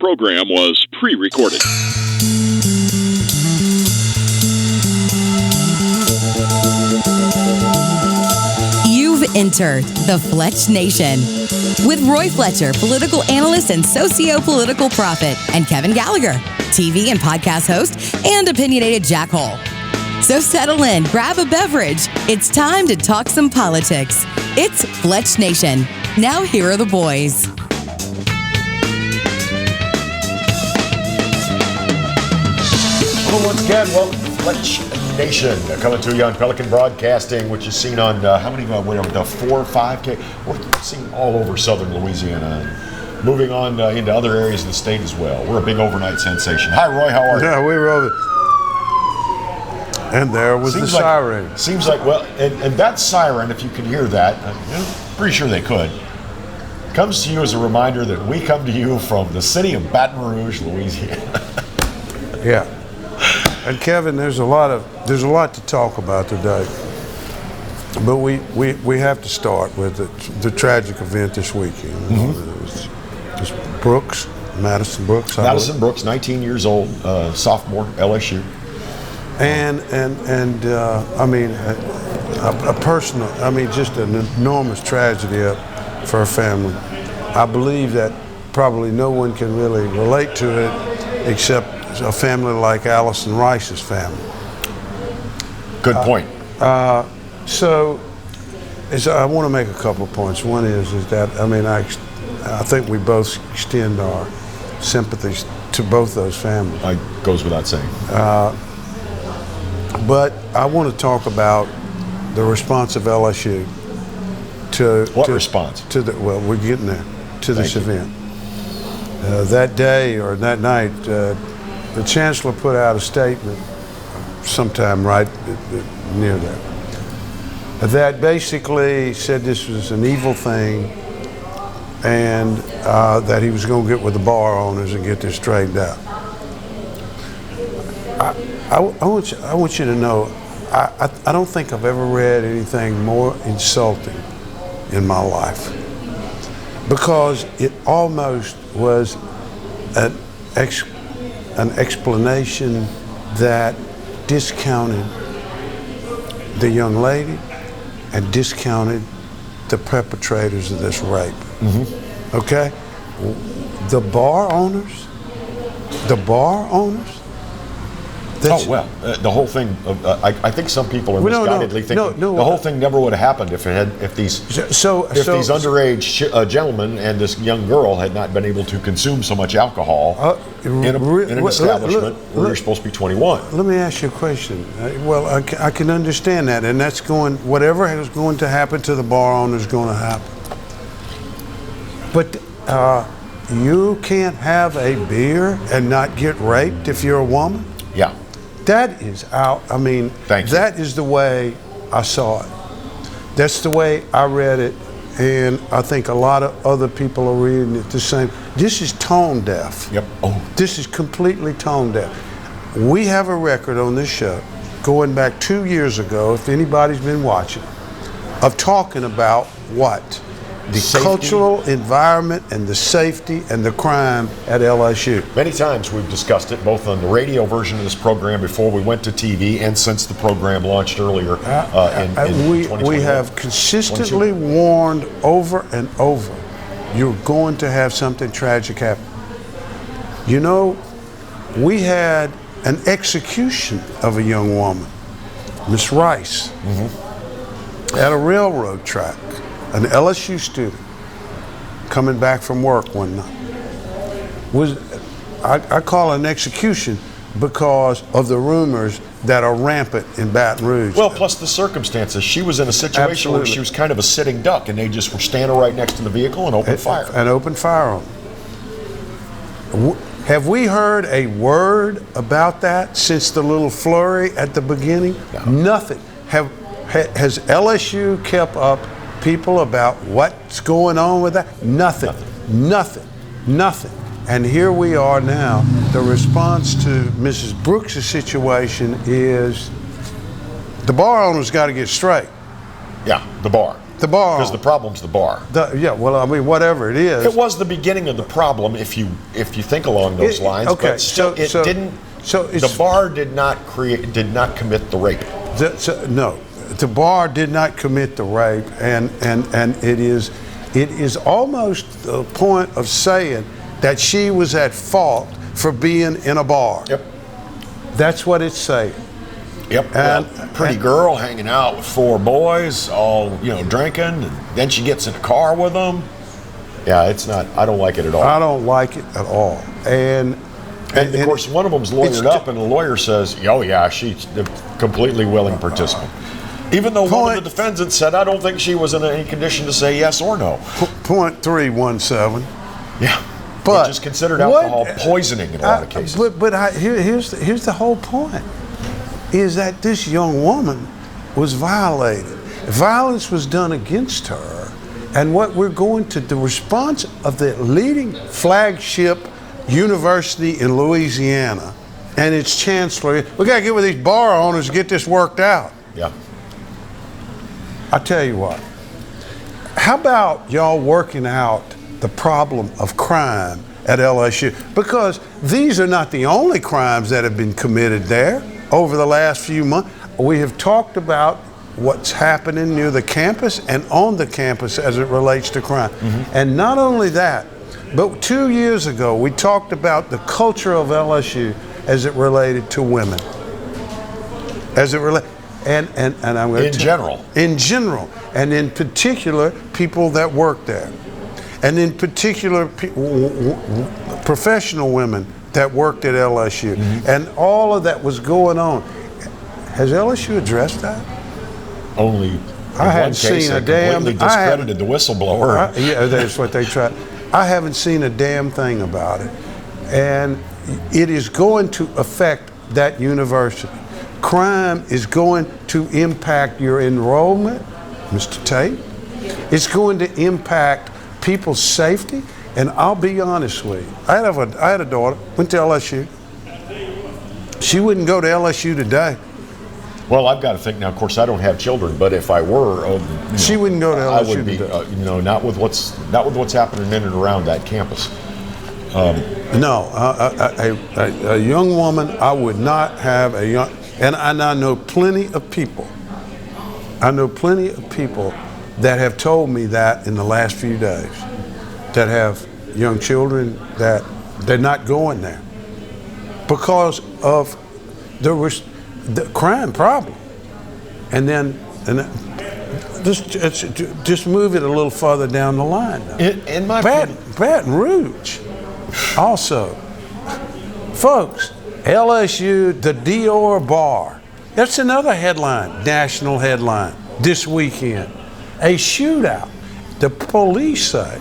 program was pre-recorded. You've entered the Fletch Nation with Roy Fletcher, political analyst and socio-political prophet, and Kevin Gallagher, TV and podcast host and opinionated jackhole. So settle in, grab a beverage. It's time to talk some politics. It's Fletch Nation. Now here are the boys. Hello once again, welcome to Fletch Nation, coming to you on Pelican Broadcasting, which is seen on, how many, the 4 or 5K? We're seen all over southern Louisiana, and moving on into other areas of the state as well. We're a big overnight sensation. Hi, Roy, how are you? Yeah, we wrote it. And there was the siren. Seems like, well, and that siren, if you can hear that, I'm pretty sure they could, comes to you as a reminder that we come to you from the city of Baton Rouge, Louisiana. Yeah. And Kevin, there's a lot to talk about today, but we have to start with the tragic event this weekend. Mm-hmm. It was Madison Brooks. Madison Brooks, 19 years old, sophomore, LSU. And I mean, a personal, I mean, just an enormous tragedy for her family. I believe that probably no one can really relate to it except a family like Allison Rice's family. Good point. So I want to make a couple of points. One is that, I mean, I think we both extend our sympathies to both those families. Goes without saying. But I want to talk about the response of LSU to response? Well, we're getting there, to this event. That day or that night, the chancellor put out a statement sometime right near that basically said this was an evil thing and that he was going to get with the bar owners and get this straightened out. I want you to know, I don't think I've ever read anything more insulting in my life, because it almost was an explanation that discounted the young lady and discounted the perpetrators of this rape. Mm-hmm. Okay? The bar owners. The whole thing. I think some people are misguidedly thinking the whole thing never would have happened if these underage gentlemen and this young girl had not been able to consume so much alcohol in an establishment where you're supposed to be 21. Let me ask you a question. Well, I can understand that, and that's whatever is going to happen to the bar owner is going to happen. But you can't have a beer and not get raped if you're a woman? Yeah. That is out. I mean, that is the way I saw it. That's the way I read it, and I think a lot of other people are reading it the same. This is tone deaf. Yep. Oh. This is completely tone deaf. We have a record on this show going back 2 years ago, if anybody's been watching, of talking about what? The safety, cultural environment and the safety and the crime at LSU. Many times we've discussed it, both on the radio version of this program before we went to TV and since the program launched earlier in 2021. We have consistently warned over and over, you're going to have something tragic happen. You know, we had an execution of a young woman, Miss Rice, at a railroad track. An LSU student coming back from work one night. I call it an execution because of the rumors that are rampant in Baton Rouge. Well, plus the circumstances. She was in a situation where she was kind of a sitting duck, and they just were standing right next to the vehicle and opened fire. And opened fire on them. Have we heard a word about that since the little flurry at the beginning? No. Nothing. Has LSU kept up people about what's going on with that? Nothing. And here we are now. The response to Mrs. Brooks' situation is the bar owner's got to get straight. Yeah, the bar. The bar. Because the problem's the bar. Well, I mean, whatever it is. It was the beginning of the problem, if you think along those lines. Okay, but still, the bar did not commit the rape. No, the bar did not commit the rape, and it is almost the point of saying that she was at fault for being in a bar. Yep. That's what it's saying. Yep. And pretty girl hanging out with 4 boys, all drinking, and then she gets in a car with them. Yeah, it's not. I don't like it at all. I don't like it at all. And of course, one of them's lawyered up, and the lawyer says, "Oh yeah, she's a completely willing participant." Even though one of the defendants said, "I don't think she was in any condition to say yes or no." Point 317. Yeah. But just considered alcohol poisoning in a lot of cases. Here's the whole point: is that this young woman was violated. Violence was done against her, and what we're going to the response of the leading flagship university in Louisiana and its chancellor. We got to get with these bar owners to get this worked out. Yeah. I tell you what. How about y'all working out the problem of crime at LSU? Because these are not the only crimes that have been committed there over the last few months. We have talked about what's happening near the campus and on the campus as it relates to crime. Mm-hmm. And not only that, but 2 years ago, we talked about the culture of LSU as it related to women. As it relates, and I'm going to in general, and in particular, people that work there. And in particular, professional women that worked at LSU. Mm-hmm. And all of that was going on. Has LSU addressed that? Only I hadn't seen a damn. Completely discredited the whistleblower. Yeah, that's what they tried. I haven't seen a damn thing about it. And it is going to affect that university. Crime is going to impact your enrollment, Mr. Tate. It's going to impact people's safety. And I'll be honest with you. I had a daughter, went to LSU. She wouldn't go to LSU today. Well, I've got to think now. Of course, I don't have children, but if I were, she wouldn't go to LSU. I would be, not with what's happening in and around that campus. No, a young woman. I would not have a young. And I know plenty of people. I know plenty of people that have told me that in the last few days, that have young children that they're not going there because of the crime problem. And then just move it a little further down the line. In my Baton Rouge, also, folks, LSU, the Dior bar. That's another headline, national headline this weekend. A shootout. The police say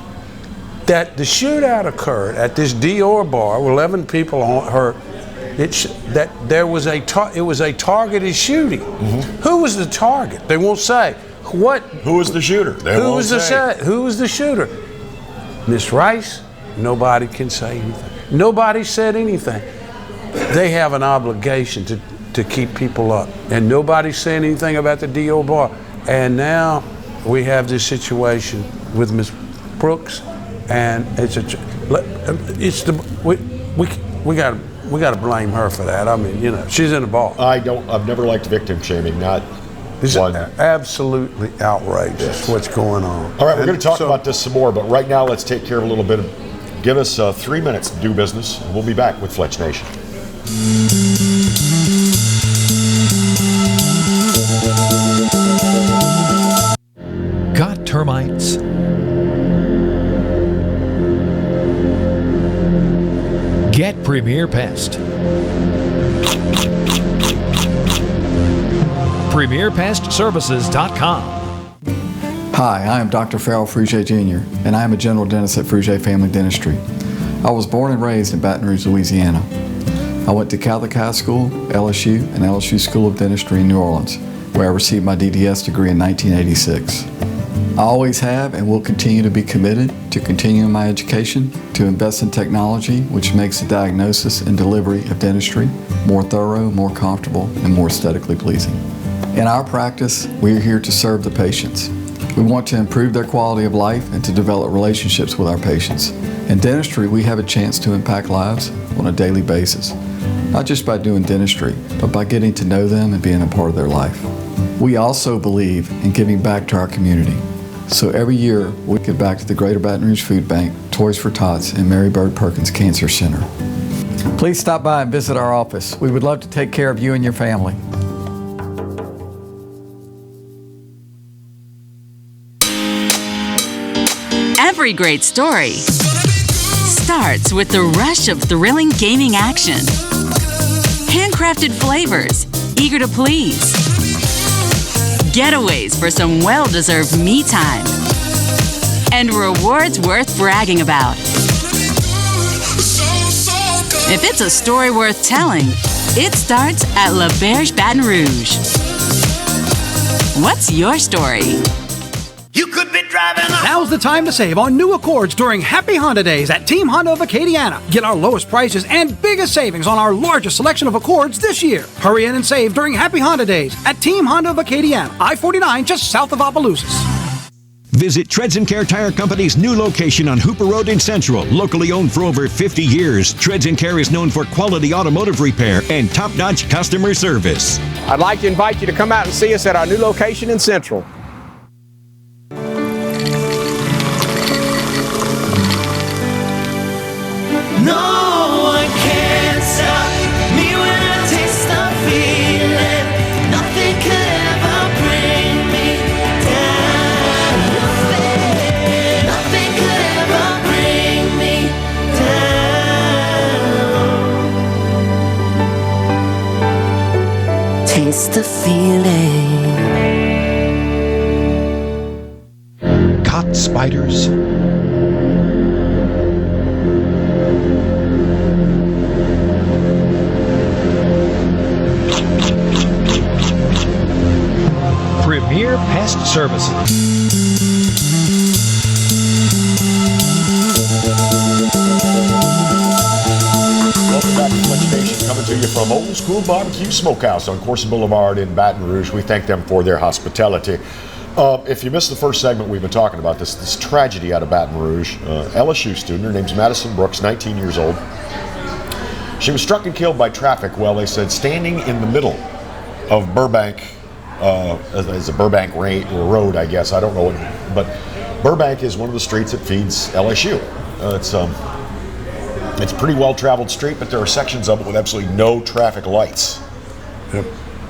that the shootout occurred at this Dior bar with 11 people hurt. That there was it was a targeted shooting. Mm-hmm. Who was the target? They won't say. What? Who was the shooter? Who was the shooter? Miss Rice? Nobody can say anything. Nobody said anything. They have an obligation to keep people up, and nobody said anything about the Dior bar. And now we have this situation with Miss Brooks, and we got to blame her for that. I mean, she's in the ball. I've never liked victim shaming. Not it's one. Absolutely outrageous. Yes. What's going on. All right, we're going to talk about this some more, but right now let's take care of a little bit of. Give us 3 minutes to do business, and we'll be back with Fletch Nation. Got termites? Get Premier Pest. PremierPestServices.com. Hi, I am Dr. Farrell Frugier Jr., and I am a general dentist at Frugier Family Dentistry. I was born and raised in Baton Rouge, Louisiana. I went to Catholic High School, LSU, and LSU School of Dentistry in New Orleans, where I received my DDS degree in 1986. I always have and will continue to be committed to continuing my education, to invest in technology which makes the diagnosis and delivery of dentistry more thorough, more comfortable, and more aesthetically pleasing. In our practice, we are here to serve the patients. We want to improve their quality of life and to develop relationships with our patients. In dentistry, we have a chance to impact lives on a daily basis, not just by doing dentistry, but by getting to know them and being a part of their life. We also believe in giving back to our community. So every year, we give back to the Greater Baton Rouge Food Bank, Toys for Tots, and Mary Bird Perkins Cancer Center. Please stop by and visit our office. We would love to take care of you and your family. Every great story starts with the rush of thrilling gaming action. Handcrafted flavors, eager to please. Getaways for some well-deserved me time. And rewards worth bragging about. If it's a story worth telling, it starts at La Berge Baton Rouge. What's your story? You could be driving. Now's the time to save on new Accords during Happy Honda Days at Team Honda of Acadiana. Get our lowest prices and biggest savings on our largest selection of Accords this year. Hurry in and save during Happy Honda Days at Team Honda of Acadiana, I-49 just south of Opelousas. Visit Treads & Care Tire Company's new location on Hooper Road in Central. Locally owned for over 50 years, Treads & Care is known for quality automotive repair and top-notch customer service. I'd like to invite you to come out and see us at our new location in Central. No one can stop me when I taste the feeling. Nothing could ever bring me down. Nothing could ever bring me down. Taste the feeling. Caught spiders. Premier Pest Services. Welcome back to Fletch Nation, coming to you from Old School Barbecue Smokehouse on Corson Boulevard in Baton Rouge. We thank them for their hospitality. If you missed the first segment, we've been talking about this tragedy out of Baton Rouge. LSU student, her name's Madison Brooks, 19 years old. She was struck and killed by traffic, well, they said, standing in the middle of Burbank. It's a Burbank road, I guess. I don't know, but Burbank is one of the streets that feeds LSU. It's a pretty well-traveled street, but there are sections of it with absolutely no traffic lights. Yep.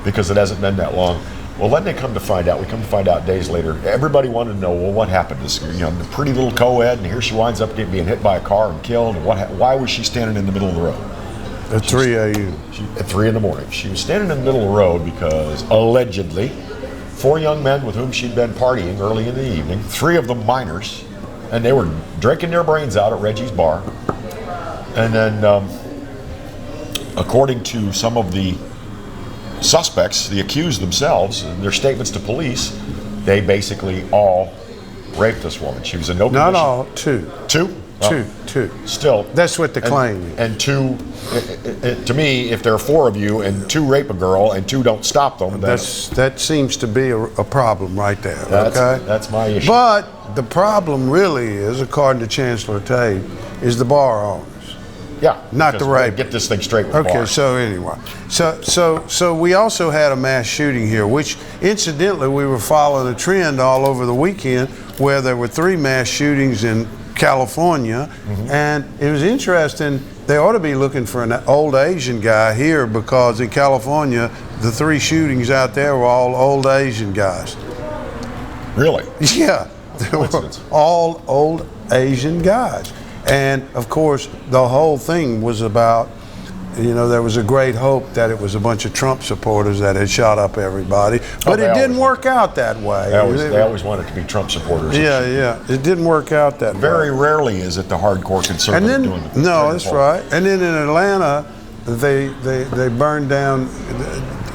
Because it hasn't been that long. Well, then we come to find out days later, everybody wanted to know, well, what happened? This, the pretty little co-ed, and here she winds up being hit by a car and killed. And why was she standing in the middle of the road? At 3 a.m. At 3 in the morning. She was standing in the middle of the road because, allegedly, 4 young men with whom she'd been partying early in the evening, 3 of them minors, and they were drinking their brains out at Reggie's bar. And then, according to some of the suspects, the accused themselves, in their statements to police, they basically all raped this woman. She was in no condition. Not all, 2. 2? Two. Still. That's what the claim is. And 2, to me, if there are 4 of you and 2 rape a girl and 2 don't stop them, that seems to be a problem right there. That's my issue. But the problem really is, according to Chancellor Tate, is the bar owners. Yeah. Not the rape. Get this thing straight with Okay, bars. so anyway. So we also had a mass shooting here, which incidentally we were following a trend all over the weekend where there were 3 mass shootings in California, and it was interesting. They ought to be looking for an old Asian guy here because in California, the 3 shootings out there were all old Asian guys. Really? Yeah, they were all old Asian guys. And of course, the whole thing was about, there was a great hope that it was a bunch of Trump supporters that had shot up everybody, but it didn't work out that way. They always want it to be Trump supporters. Yeah, it didn't work out that way. Very rarely is it the hardcore conservative doing it. No, that's right. And then in Atlanta, they burned down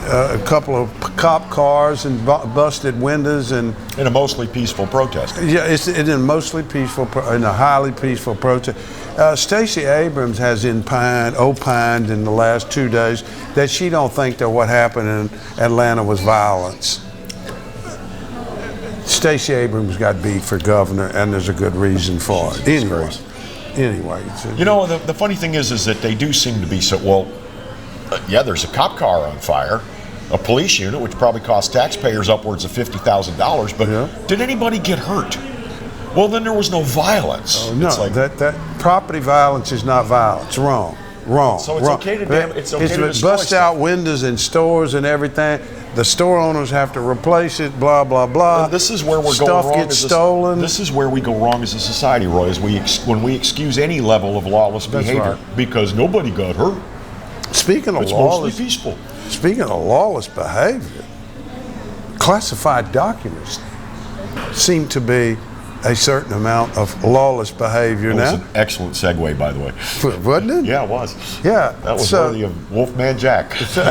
a couple of cop cars and busted windows in a mostly peaceful protest. Yeah, it's in a mostly peaceful, in a highly peaceful protest. Stacey Abrams has opined in the last 2 days that she don't think that what happened in Atlanta was violence. Stacey Abrams got beat for governor, and there's a good reason for it. Anyway, you know, the funny thing is that they do seem to be so, well, yeah, there's a cop car on fire, a police unit, which probably cost taxpayers upwards of $50,000, but did anybody get hurt? Well, then there was no violence. Oh, no, it's like, that property violence is not violence. Wrong. So it's okay to It's bust out windows in stores and everything. The store owners have to replace it. Blah blah blah. And this is where we're Stuff going wrong. Gets stolen. This is where we go wrong as a society, Roy. Is when we excuse any level of lawless behavior because nobody got hurt. Speaking of it's lawless, mostly peaceful. Speaking of lawless behavior, classified documents seem to be a certain amount of lawless behavior now. That was an excellent segue, by the way. Wasn't it? Yeah, it was. Yeah. That was worthy of Wolfman Jack. So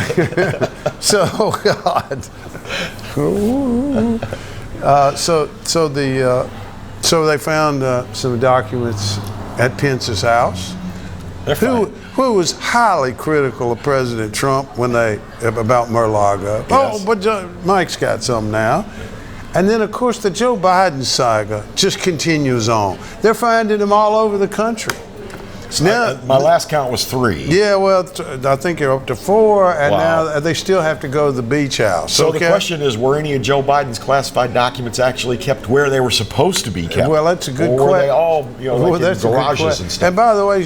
they found some documents at Pence's house. Who was highly critical of President Trump about Mar-a-Lago. Yes. Oh, but Mike's got some now. And then, of course, the Joe Biden saga just continues on. They're finding them all over the country. Now, my last count was 3. Yeah, well, I think they're up to 4, and now they still have to go to the beach house. So the question is, were any of Joe Biden's classified documents actually kept where they were supposed to be kept? Well, that's a good question. Or were they all, like in garages and stuff? And by the way,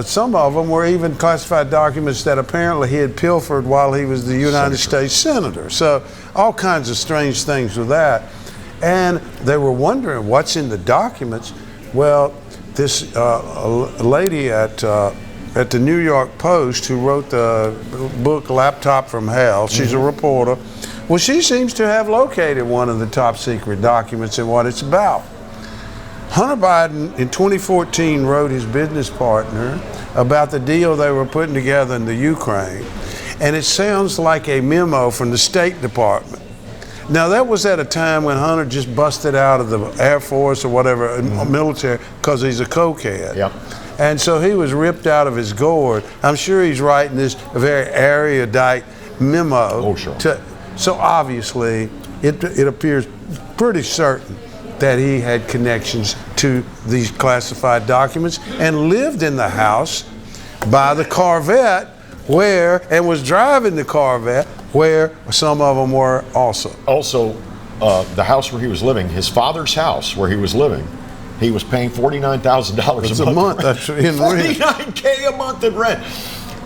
some of them were even classified documents that apparently he had pilfered while he was the United States Senator. So all kinds of strange things with that. And they were wondering what's in the documents. Well, this lady at the New York Post who wrote the book Laptop from Hell, she's a reporter. Well, she seems to have located one of the top secret documents and what it's about. Hunter Biden in 2014 wrote his business partner about the deal they were putting together in the Ukraine, and it sounds like a memo from the State Department. Now, that was at a time when Hunter just busted out of the Air Force or whatever, military, because he's a cokehead. Yep. And so he was ripped out of his gourd. I'm sure he's writing this very erudite memo. Oh, sure. So obviously, it appears pretty certain that he had connections to these classified documents and lived in the house by the Corvette and was driving the Corvette where some of them were also. Also, the house where he was living, his father's house where he was living, he was paying $49,000 a month. That's in rent. $49K a month in rent.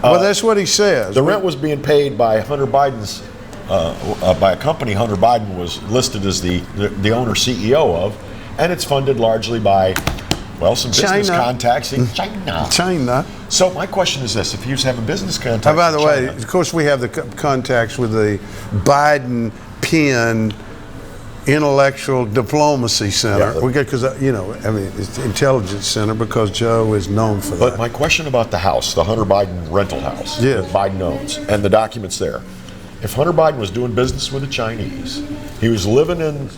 Well, that's what he says. The rent was being paid by Hunter Biden's, by a company Hunter Biden was listed as the owner CEO of, and it's funded largely by, well, some business contacts in China. So my question is this: if he was having business contacts, by the way, of course, we have the contacts with the Biden Penn Intellectual Diplomacy Center. We get it's the Intelligence Center because Joe is known for that. But my question about the house, the Hunter Biden rental house that Biden owns, and the documents there. If Hunter Biden was doing business with the Chinese, he was living in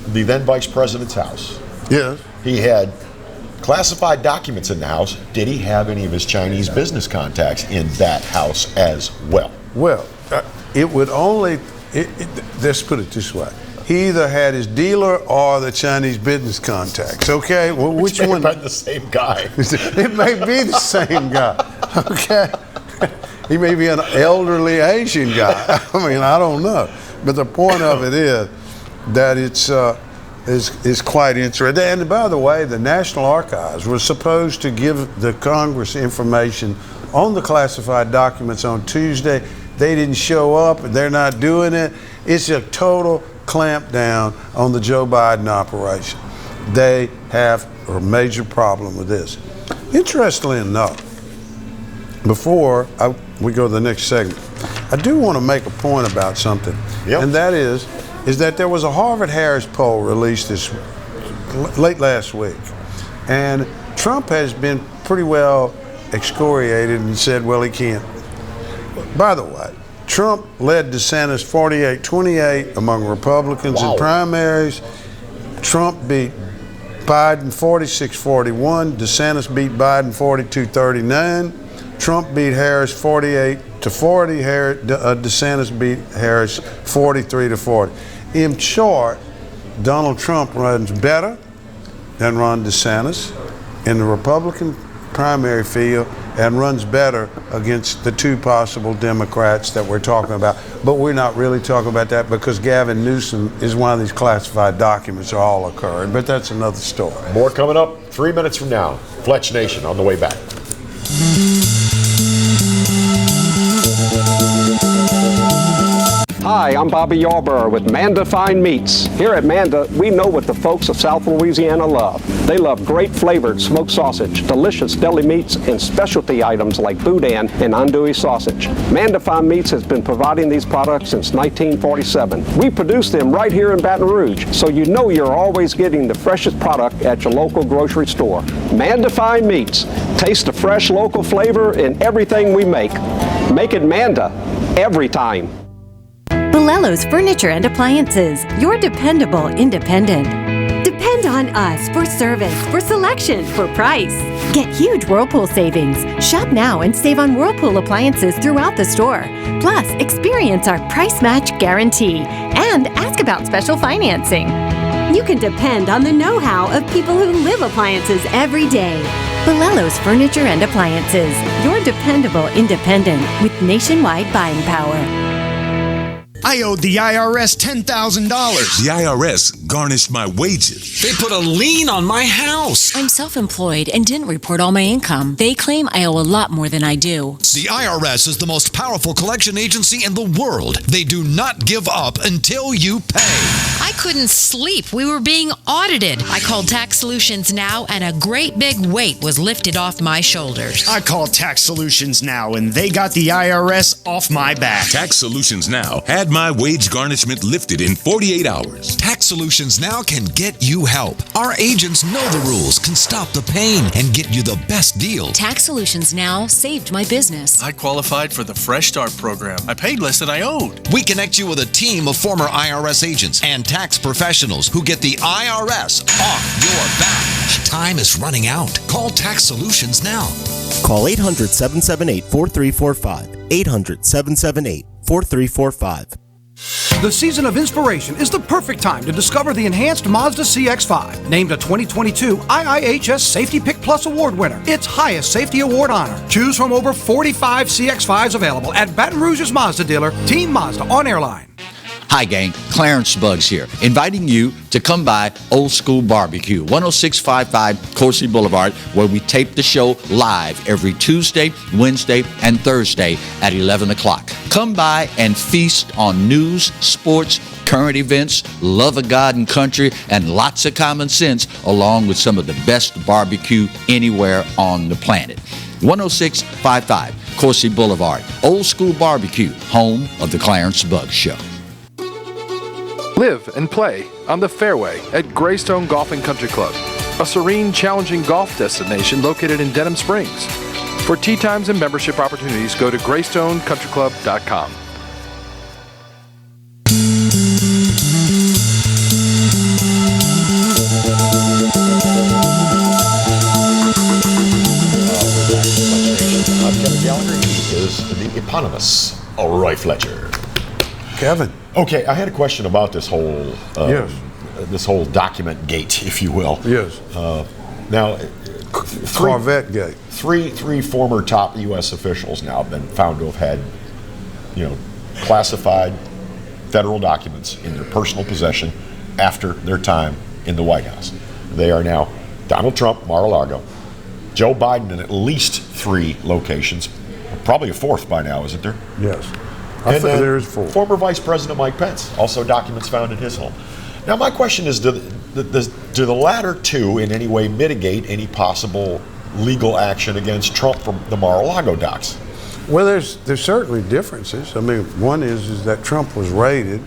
the then Vice President's house. Yes. He had classified documents in the house. Did he have any of his Chinese business contacts in that house as well? Well, it would only, let's put it this way. He either had his dealer or the Chinese business contacts, okay? Well, which one? It may be the same guy. It may be the same guy, okay? He may be an elderly Asian guy. I mean, I don't know. But the point of it is that it's is quite interesting. And by the way, the National Archives were supposed to give the Congress information on the classified documents on Tuesday. They didn't show up, and they're not doing it. It's a total clampdown on the Joe Biden operation. They have a major problem with this. Interestingly enough, before we go to the next segment, I do want to make a point about something, and that is that there was a Harvard-Harris poll released late last week, and Trump has been pretty well excoriated and said, well, he can't. By the way, Trump led DeSantis 48-28 among Republicans in primaries. Trump beat Biden 46-41. DeSantis beat Biden 42-39. Trump beat Harris 48-40. DeSantis beat Harris 43-40. In short, Donald Trump runs better than Ron DeSantis in the Republican primary field and runs better against the two possible Democrats that we're talking about. But we're not really talking about that because Gavin Newsom is one of these classified documents that all occurred. But that's another story. More coming up 3 minutes from now. Fletch Nation on the way back. Hi, I'm Bobby Yarborough with Manda Fine Meats. Here at Manda, we know what the folks of South Louisiana love. They love great flavored smoked sausage, delicious deli meats, and specialty items like boudin and andouille sausage. Manda Fine Meats has been providing these products since 1947. We produce them right here in Baton Rouge, so you know you're always getting the freshest product at your local grocery store. Manda Fine Meats. Taste the fresh local flavor in everything we make. Make it Manda every time. Bolello's Furniture and Appliances, your dependable independent. Depend on us for service, for selection, for price. Get huge Whirlpool savings. Shop now and save on Whirlpool appliances throughout the store. Plus, experience our price match guarantee and ask about special financing. You can depend on the know-how of people who live appliances every day. Bolello's Furniture and Appliances, your dependable independent with nationwide buying power. I owed the IRS $10,000. The IRS garnished my wages. They put a lien on my house. I'm self-employed and didn't report all my income. They claim I owe a lot more than I do. The IRS is the most powerful collection agency in the world. They do not give up until you pay. I couldn't sleep. We were being audited. I called Tax Solutions Now, and a great big weight was lifted off my shoulders. I called Tax Solutions Now, and they got the IRS off my back. Tax Solutions Now had my wage garnishment lifted in 48 hours. Tax Solutions Now can get you help. Our agents know the rules, can stop the pain, and get you the best deal. Tax Solutions Now saved my business. I qualified for the Fresh Start program. I paid less than I owed. We connect you with a team of former IRS agents and tax professionals who get the IRS off your back. Time is running out. Call Tax Solutions now. Call 800-778-4345. 800-778-4345. The season of inspiration is the perfect time to discover the enhanced Mazda CX-5, named a 2022 IIHS Safety Pick Plus Award winner, its highest safety award honor. Choose from over 45 CX-5s available at Baton Rouge's Mazda dealer, Team Mazda on Airline. Hi, gang. Clarence Buggs here, inviting you to come by Old School Barbecue, 10655 Coursey Boulevard, where we tape the show live every Tuesday, Wednesday, and Thursday at 11 o'clock. Come by and feast on news, sports, current events, love of God and country, and lots of common sense, along with some of the best barbecue anywhere on the planet. 10655 Coursey Boulevard, Old School Barbecue, home of the Clarence Buggs Show. Live and play on the fairway at Greystone Golf and Country Club, a serene, challenging golf destination located in Denham Springs. For tee times and membership opportunities, go to GreystoneCountryClub.com. I'm Kevin Gallagher. He is the eponymous Roy Fletcher. Kevin. Okay, I had a question about this whole this whole document gate, if you will. Yes. Now, Corvette gate. Three former top U.S. officials now have been found to have had, classified federal documents in their personal possession after their time in the White House. They are now Donald Trump, Mar-a-Lago, Joe Biden in at least 3 locations, probably a 4th by now, isn't there? Yes. And then there is 4. Former Vice President Mike Pence, also documents found in his home. Now, my question is, do the latter 2 in any way mitigate any possible legal action against Trump from the Mar-a-Lago docs? Well, there's certainly differences. I mean, one is that Trump was raided.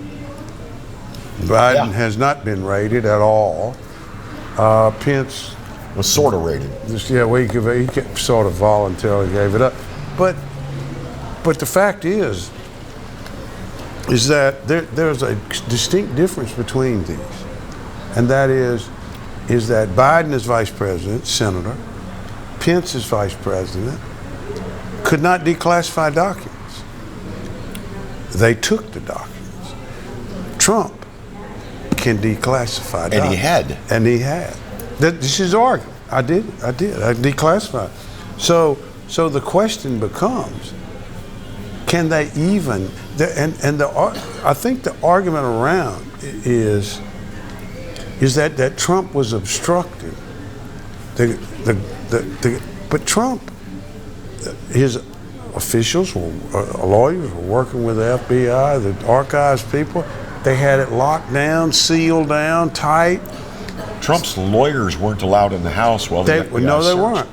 Biden has not been raided at all. Pence was sort of raided. He sort of voluntarily gave it up. But the fact is that there's a distinct difference between these, and that is that Biden is vice president, senator, Pence is vice president, could not declassify documents. They took the documents. Trump can declassify And documents. he had. And he had. This is argument. I did. I declassified. So the question becomes, can they even? I think the argument around is that Trump was obstructed. But Trump, his officials, lawyers were working with the FBI, the archives people. They had it locked down, sealed down, tight. Trump's lawyers weren't allowed in the house while the FBI No, they searched. weren't.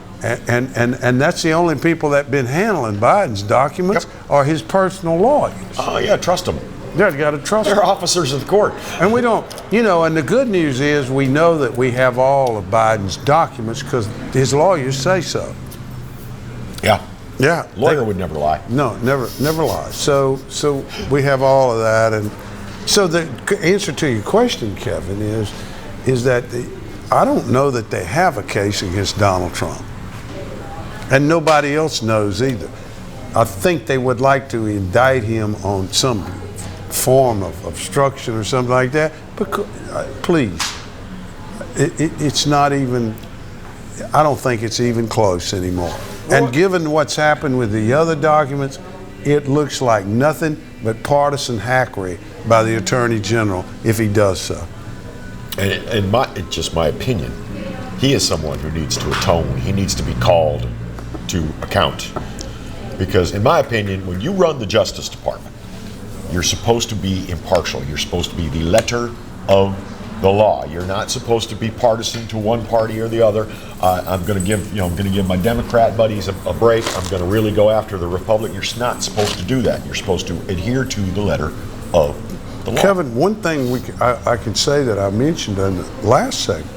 And that's the only people that been handling Biden's documents are his personal lawyers. Oh, yeah, trust them. Yeah, you got to trust them. They're officers of the court. And we don't, and the good news is we know that we have all of Biden's documents because his lawyers say so. Yeah. Yeah. Lawyer would never lie. No, never lie. So we have all of that. And so the answer to your question, Kevin, is that I don't know that they have a case against Donald Trump. And nobody else knows either. I think they would like to indict him on some form of obstruction or something like that. But please, it's not even, I don't think it's even close anymore. And given what's happened with the other documents, it looks like nothing but partisan hackery by the Attorney General if he does so. And it's just my opinion, he is someone who needs to atone. He needs to be called to account. Because in my opinion, when you run the Justice Department, you're supposed to be impartial. You're supposed to be the letter of the law. You're not supposed to be partisan to one party or the other. I'm going to give my Democrat buddies a break. I'm going to really go after the Republican. You're not supposed to do that. You're supposed to adhere to the letter of the law. Kevin, one thing I can say that I mentioned in the last segment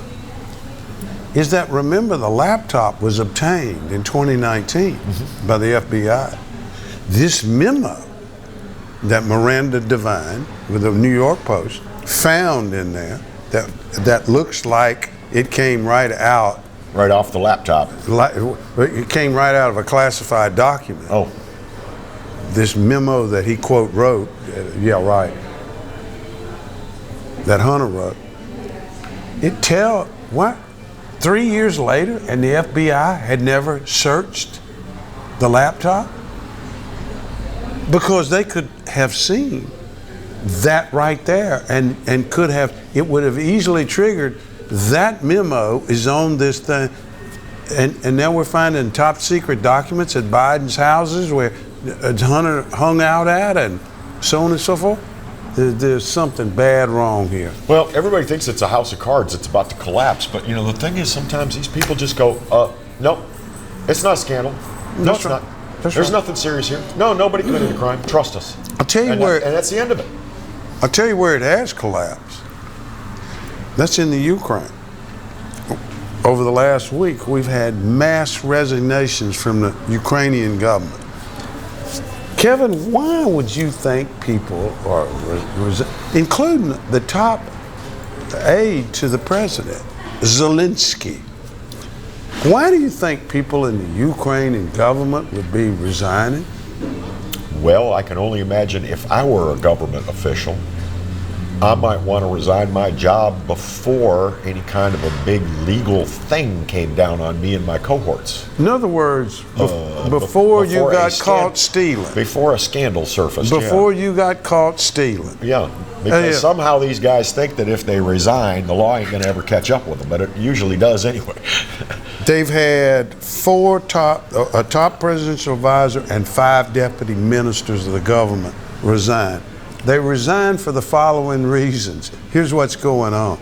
is that, remember, the laptop was obtained in 2019 by the FBI. This memo that Miranda Devine with the New York Post found in there that looks like it came right out. Right off the laptop. It came right out of a classified document. Oh. This memo that he, quote, wrote, that Hunter wrote. What? 3 years later, and the FBI had never searched the laptop? Because they could have seen that right there and could have, it would have easily triggered, that memo is on this thing. And now we're finding top secret documents at Biden's houses where Hunter hung out at and so on and so forth. There's something bad wrong here. Well, everybody thinks it's a house of cards. It's about to collapse. But, the thing is, sometimes these people just go, no, it's not a scandal. No, it's not. There's nothing serious here. No, nobody committed a crime. Trust us. I'll tell you and that's the end of it. I'll tell you where it has collapsed. That's in the Ukraine. Over the last week, we've had mass resignations from the Ukrainian government. Kevin, why would you think people are, including the top aide to the president, Zelensky, why do you think people in the Ukrainian government would be resigning? Well, I can only imagine if I were a government official, I might want to resign my job before any kind of a big legal thing came down on me and my cohorts. In other words, before you got caught stealing. Before a scandal surfaced. Before you got caught stealing. Yeah, because somehow these guys think that if they resign, the law ain't going to ever catch up with them, but it usually does anyway. They've had a top presidential advisor and 5 deputy ministers of the government resign. They resigned for the following reasons. Here's what's going on.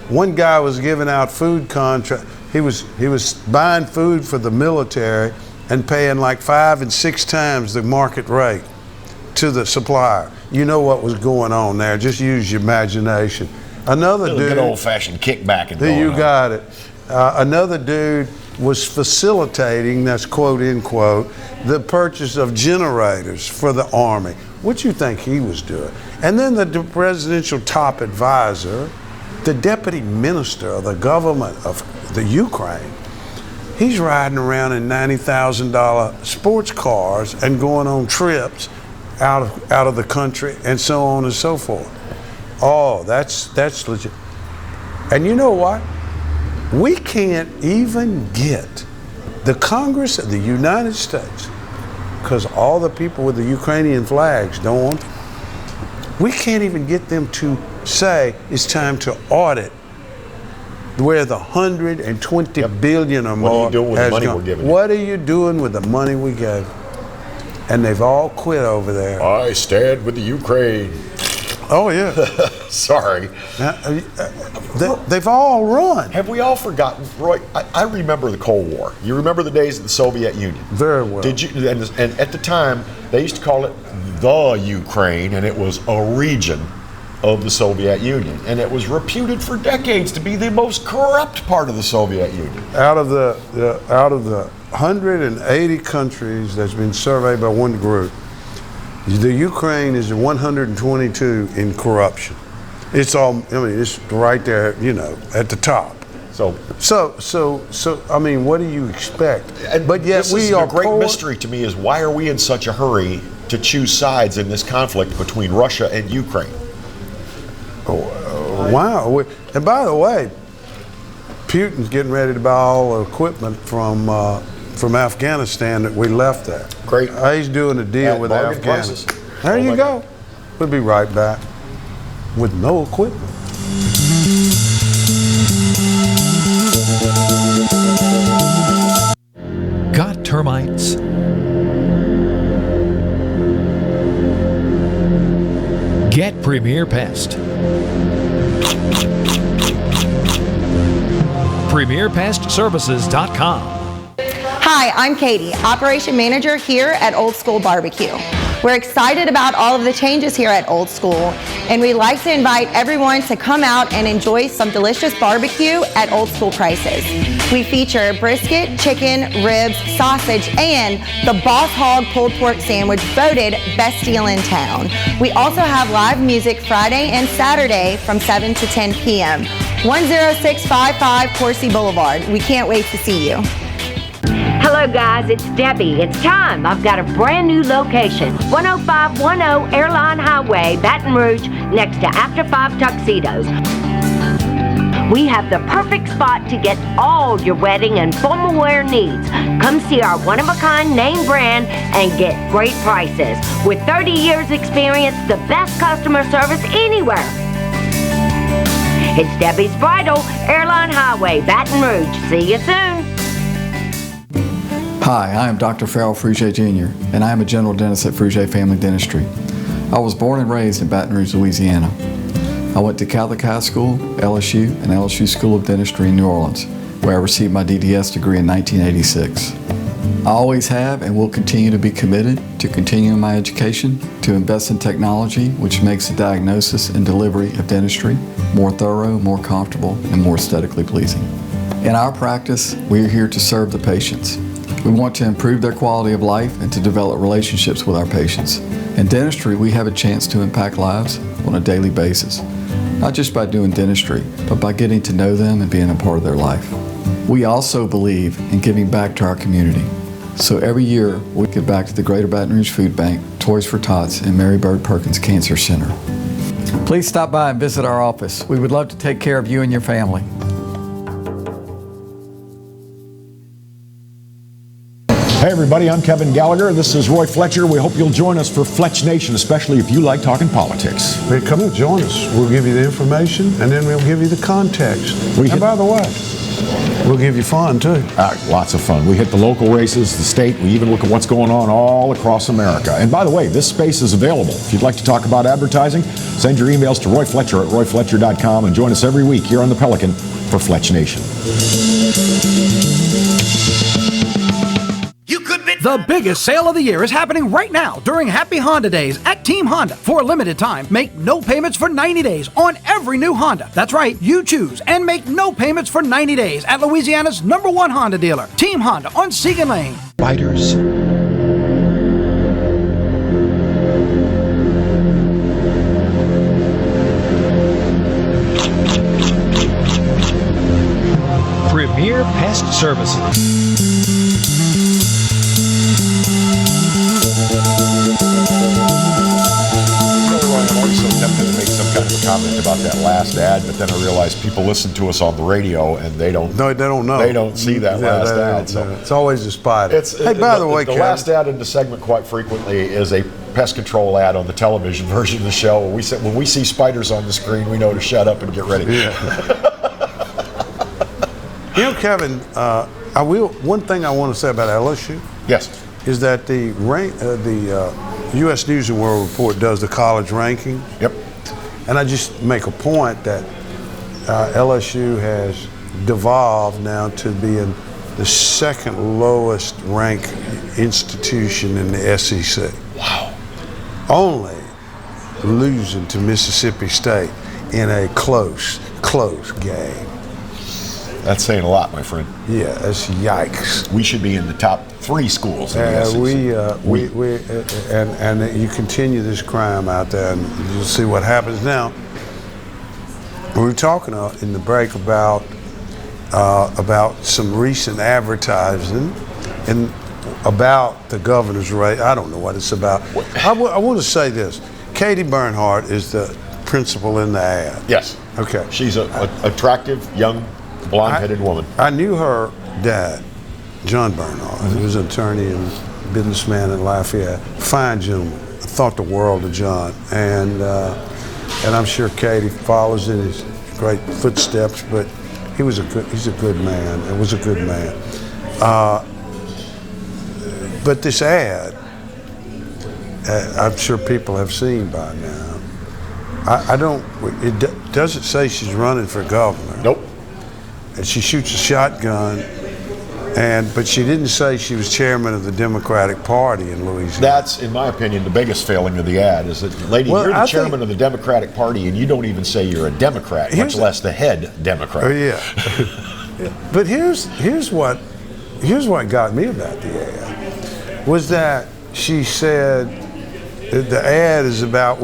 One guy was giving out food contract. He was buying food for the military and paying like 5 and 6 times the market rate to the supplier. You know what was going on there. Just use your imagination. Another dude. Good old-fashioned kickback and going on. You got it. Another dude was facilitating, that's quote, end quote, the purchase of generators for the Army. What you think he was doing? And then the presidential top advisor, the deputy minister of the government of the Ukraine, he's riding around in $90,000 sports cars and going on trips out of the country and so on and so forth. Oh, that's legit. And you know what? We can't even get the Congress of the United States, because all the people with the Ukrainian flags don't want them. We can't even get them to say it's time to audit where the 120 billion or more What are you doing with the money gone. we're giving? What are you doing with the money we gave? And they've all quit over there. I stand with the Ukraine. Oh, yeah. Sorry. They've all run. Have we all forgotten, Roy? I remember the Cold War. You remember the days of the Soviet Union? Very well. Did you? And at the time, they used to call it the Ukraine, and it was a region of the Soviet Union, and it was reputed for decades to be the most corrupt part of the Soviet Union. Out of the 180 countries that's been surveyed by one group, the Ukraine is 122 in corruption. It's all, I mean, it's right there, you know, at the top. So I mean, what do you expect? But yet this we is are a great poor. mystery to me is why are we in such a hurry to choose sides in this conflict between Russia and Ukraine? Wow. And by the way, Putin's getting ready to buy all the equipment from Afghanistan that we left there. Great. He's doing a deal At with bargain Afghanistan. prices. There Oh you my go. We'll be right back with no equipment. Got termites? Get Premier Pest. PremierPestServices.com. Hi, I'm Katie, Operation Manager here at Old School Barbecue. We're excited about all of the changes here at Old School, and we'd like to invite everyone to come out and enjoy some delicious barbecue at Old School prices. We feature brisket, chicken, ribs, sausage, and the Boss Hog pulled pork sandwich voted best deal in town. We also have live music Friday and Saturday from 7 to 10 p.m. 10655 Coursey Boulevard. We can't wait to see you. Hello guys, it's Debbie. It's time. I've got a brand new location. 10510 Airline Highway, Baton Rouge, next to After 5 Tuxedos. We have the perfect spot to get all your wedding and formal wear needs. Come see our one-of-a-kind name brand and get great prices. With 30 years experience, the best customer service anywhere. It's Debbie's Bridal, Airline Highway, Baton Rouge. See you soon. Hi, I am Dr. Farrell Frugier Jr., and I am a general dentist at Frugier Family Dentistry. I was born and raised in Baton Rouge, Louisiana. I went to Gallagher High School, LSU, and LSU School of Dentistry in New Orleans, where I received my DDS degree in 1986. I always have and will continue to be committed to continuing my education, to invest in technology which makes the diagnosis and delivery of dentistry more thorough, more comfortable, and more aesthetically pleasing. In our practice, we are here to serve the patients. We want to improve their quality of life and to develop relationships with our patients. In dentistry, we have a chance to impact lives on a daily basis, not just by doing dentistry, but by getting to know them and being a part of their life. We also believe in giving back to our community. So every year, we give back to the Greater Baton Rouge Food Bank, Toys for Tots, and Mary Bird Perkins Cancer Center. Please stop by and visit our office. We would love to take care of you and your family. Hey everybody, I'm Kevin Gallagher. This is Roy Fletcher. We hope you'll join us for Fletch Nation, especially if you like talking politics. Hey, come and join us. We'll give you the information, and then we'll give you the context. And by the way, we'll give you fun too. Lots of fun. We hit the local races, the state. We even look at what's going on all across America. And by the way, this space is available. If you'd like to talk about advertising, send your emails to Roy Fletcher at royfletcher.com and join us every week here on the Pelican for Fletch Nation. The biggest sale of the year is happening right now during Happy Honda Days at Team Honda. For a limited time, make no payments for 90 days on every new Honda. That's right, you choose and make no payments for 90 days at Louisiana's #1 Honda dealer, Team Honda on Segan Lane. Fighters. Premier Pest Services. I'm always so tempted to make some kind of a comment that last ad, but then I realized people listen to us on the radio and they don't. No, they don't know. They don't see that last ad. So it's always a spider. Hey, by the way, the last ad in the segment quite frequently is a pest control ad on the television version of the show. When we see spiders on the screen, we know to shut up and get ready. Yeah. You know, Kevin, one thing I want to say about LSU. Yes. Is that the U.S. News and World Report does the college ranking. Yep. And I just make a point that LSU has devolved now to being the second lowest ranked institution in the SEC. Wow. Only losing to Mississippi State in a close game. That's saying a lot, my friend. Yeah, that's yikes. We should be in the top 3 schools in the SEC. And you continue this crime out there, and you'll see what happens. Now, we were talking in the break about some recent advertising and about the governor's race. I don't know what it's about. I want to say this. Katie Bernhardt is the principal in the ad. Yes. Okay. She's an attractive, young, blonde-headed woman. I knew her dad, John Bernhardt, who was an attorney and businessman in Lafayette. Fine gentleman. I thought the world of John. And I'm sure Katie follows in his great footsteps, but he's a good man. It was a good man. But this ad, I'm sure people have seen by now. It doesn't say she's running for governor. Nope. And she shoots a shotgun, but she didn't say she was chairman of the Democratic Party in Louisiana. That's, in my opinion, the biggest failing of the ad is that, lady, you're the chairman of the Democratic Party and you don't even say you're a Democrat, much less the head Democrat. Oh, yeah. But here's what got me about the ad, was that she said that the ad is about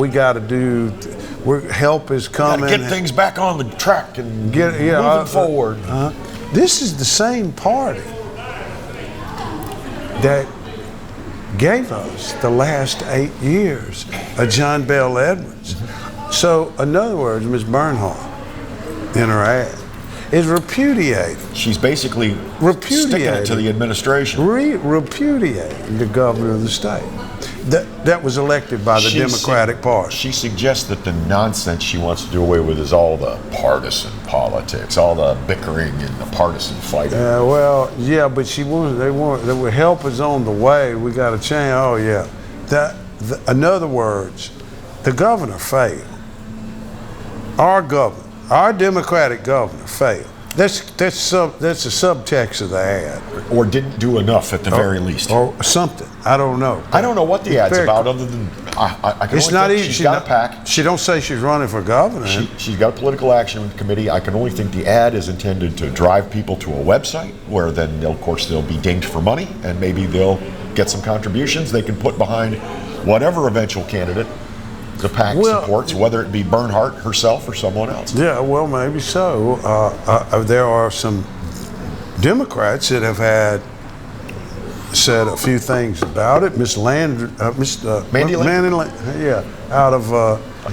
help is coming. Get things back on the track and moving forward. This is the same party that gave us the last 8 years of John Bell Edwards. So, in other words, Ms. Bernhardt, in her ad, is repudiating. She's basically sticking it to the administration. Repudiating the governor of the state that was elected by the Democratic Party. She suggests that the nonsense she wants to do away with is all the partisan politics, all the bickering and the partisan fighting. But the help is on the way. We got to change. Oh yeah. In other words, the governor failed. Our Democratic governor failed. That's a subtext of the ad. Or didn't do enough at the very least. Or something. I don't know. I don't know what the ad's about other than I can it's only not think even. she's got a PAC. She don't say she's running for governor. She's got a political action committee. I can only think the ad is intended to drive people to a website where then of course they'll be dinged for money and maybe they'll get some contributions they can put behind whatever eventual candidate the PAC supports, whether it be Bernhardt herself or someone else. Yeah, well, maybe so. There are some Democrats that have said a few things about it. Mandy Landry. Out of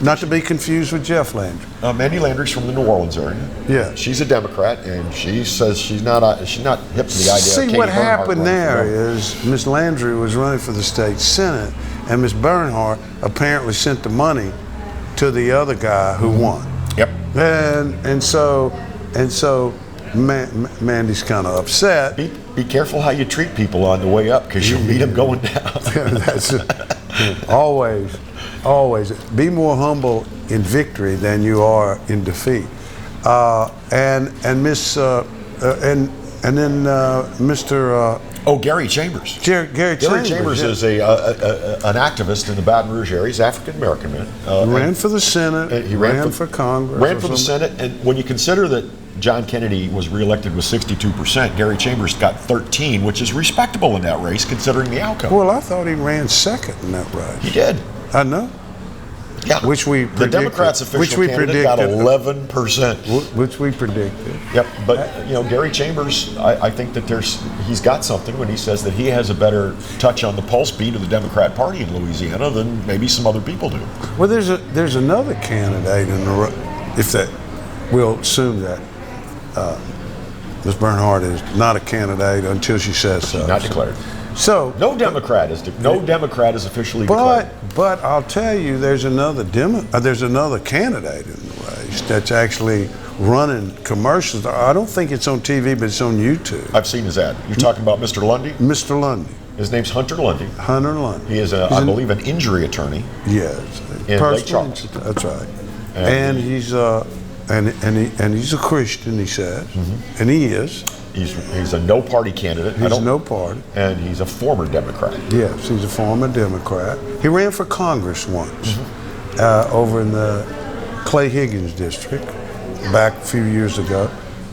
not to be confused with Jeff Landry. Mandy Landry's from the New Orleans area. Yeah, she's a Democrat, and she says she's not hip to the idea. See, of Katie what Bernhardt happened there is Miss Landry was running for the state senate, and Miss Bernhardt apparently sent the money to the other guy who won. Yep. And so Mandy's kind of upset. Be careful how you treat people on the way up, because you'll meet them going down. That's always be more humble in victory than you are in defeat. And then Mr. Gary Chambers. Gary Chambers is an activist in the Baton Rouge area. He's an African American man. He ran for the Senate. He ran for Congress. Ran for the Senate, and when you consider that John Kennedy was reelected with 62%, Gary Chambers got 13%, which is respectable in that race considering the outcome. Well, I thought he ran second in that race. He did. I know. Yeah. Which we predicted. The Democrats' official candidate got 11%. Which we predicted. Yep. But Gary Chambers, I think that he's got something when he says that he has a better touch on the pulse beat of the Democrat Party in Louisiana than maybe some other people do. Well, there's another candidate we'll assume that Ms. Bernhardt is not a candidate until she says so. Not declared. So no Democrat is officially declared. But I'll tell you, there's another candidate in the race that's actually running commercials. I don't think it's on TV, but it's on YouTube. I've seen his ad. You're talking about Mr. Lundy? Mr. Lundy. His name's Hunter Lundy. Hunter Lundy. He is, I believe, an injury attorney. Yes. In Lake Charles. That's right. And he's he's a Christian, he says, and he is. He's a no-party candidate. He's no party. And he's a former Democrat. Yes, he's a former Democrat. He ran for Congress once over in the Clay Higgins district back a few years ago,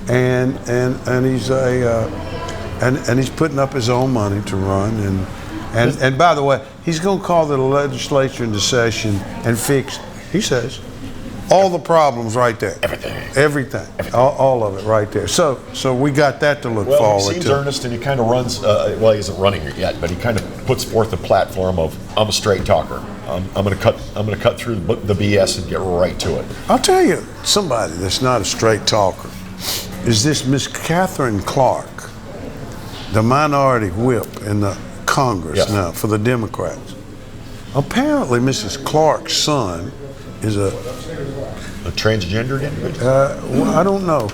and he's and he's putting up his own money to run, and by the way, he's going to call the legislature into session and fix, he says, all the problems right there. Everything. All of it right there. So we got that to look forward to. He seems earnest, and he kind of runs, well, he isn't running it yet, but he kind of puts forth a platform of, I'm a straight talker. I'm going to cut through the BS and get right to it. I'll tell you, somebody that's not a straight talker is this Miss Catherine Clark, the minority whip in the Congress now for the Democrats. Apparently, Mrs. Clark's son is a transgender individual? Well, I don't know.